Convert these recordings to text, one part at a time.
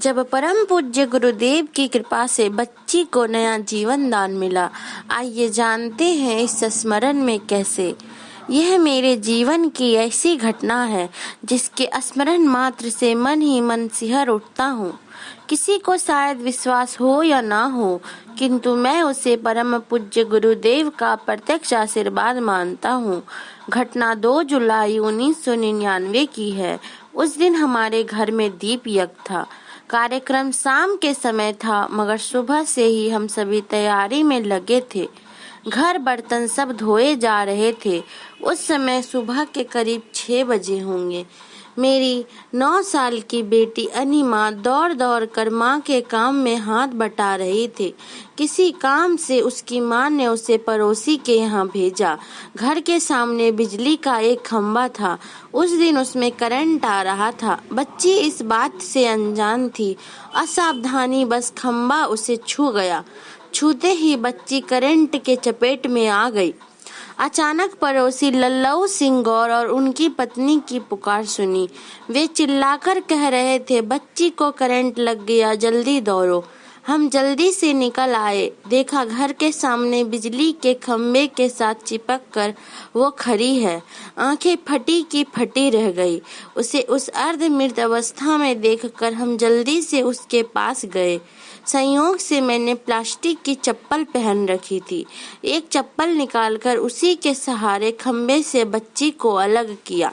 जब परम पूज्य गुरुदेव की कृपा से बच्ची को नया जीवन दान मिला, आइए जानते हैं इस स्मरण में कैसे। यह मेरे जीवन की ऐसी घटना है जिसके स्मरण मात्र से मन ही मन सिहर उठता हूँ। किसी को शायद विश्वास हो या ना हो, किंतु मैं उसे परम पूज्य गुरुदेव का प्रत्यक्ष आशीर्वाद मानता हूँ। घटना 2 जुलाई 1999 की है। उस दिन हमारे घर में दीप यज्ञ था। कार्यक्रम शाम के समय था, मगर सुबह से ही हम सभी तैयारी में लगे थे। घर बर्तन सब धोए जा रहे थे। उस समय सुबह के करीब 6 बजे होंगे। मेरी 9 साल की बेटी अनिमा दौड़ दौड़ कर माँ के काम में हाथ बटा रही थी। किसी काम से उसकी माँ ने उसे पड़ोसी के यहाँ भेजा। घर के सामने बिजली का एक खंभा था। उस दिन उसमें करंट आ रहा था। बच्ची इस बात से अनजान थी। असावधानी बस खंभा उसे छू गया। छूते ही बच्ची करंट के चपेट में आ गई। अचानक पड़ोसी लल्लऊ सिंह गौर और उनकी पत्नी की पुकार सुनी। वे चिल्लाकर कह रहे थे, बच्ची को करंट लग गया, जल्दी दौड़ो। हम जल्दी से निकल आए। देखा घर के सामने बिजली के खंभे के साथ चिपक कर वो खड़ी है। आंखें फटी की फटी रह गई। उसे उस अर्ध मृत अवस्था में देखकर हम जल्दी से उसके पास गए। संयोग से मैंने प्लास्टिक की चप्पल पहन रखी थी। एक चप्पल निकालकर उसी के सहारे खंभे से बच्ची को अलग किया।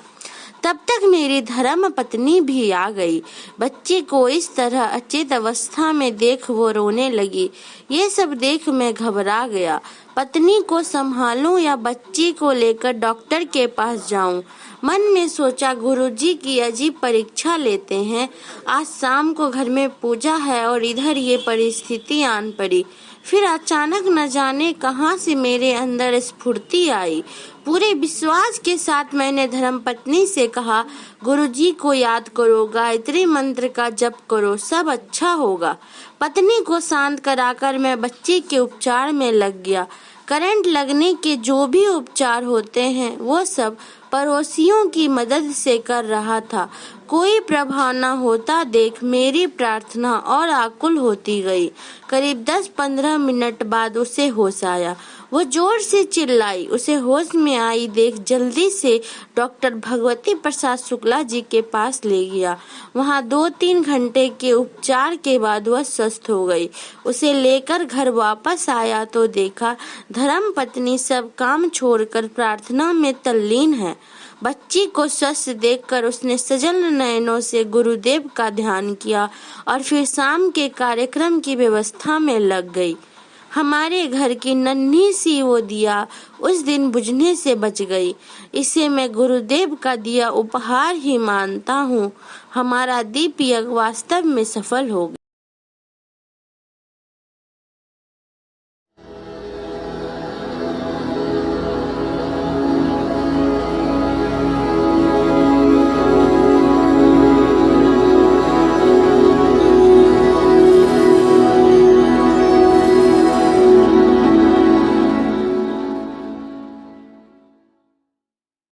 तब तक मेरी धर्म पत्नी भी आ गई। बच्ची को इस तरह अचेत अवस्था में देख वो रोने लगी। ये सब देख मैं घबरा गया। पत्नी को संभालूं या बच्ची को लेकर डॉक्टर के पास जाऊं। मन में सोचा, गुरुजी की अजीब परीक्षा लेते हैं। आज शाम को घर में पूजा है और इधर ये परिस्थिति आन पड़ी। फिर अचानक न जाने कहां से मेरे अंदर स्फूर्ति आई। पूरे विश्वास के साथ मैंने धर्मपत्नी से कहा, गुरुजी को याद करो, गायत्री मंत्र का जप करो, सब अच्छा होगा। पत्नी को शांत कराकर मैं बच्ची के उपचार में लग गया। करंट लगने के जो भी उपचार होते हैं वो सब पड़ोसियों की मदद से कर रहा था। कोई प्रभाव न होता देख मेरी प्रार्थना और आकुल होती गई। करीब 10-15 मिनट बाद उसे होश आया। वो जोर से चिल्लाई। उसे होश में आई देख जल्दी से डॉक्टर भगवती प्रसाद शुक्ला जी के पास ले गया। वहाँ 2-3 घंटे के उपचार के बाद वह स्वस्थ हो गई। उसे लेकर घर वापस आया तो देखा धर्म पत्नी सब काम छोड़कर प्रार्थना में तल्लीन है। बच्ची को स्वस्थ देखकर उसने सजल नयनों से गुरुदेव का ध्यान किया और फिर शाम के कार्यक्रम की व्यवस्था में लग गई। हमारे घर की नन्ही सी वो दिया उस दिन बुझने से बच गई। इसे मैं गुरुदेव का दिया उपहार ही मानता हूँ। हमारा दीप यज्ञ वास्तव में सफल हो गया।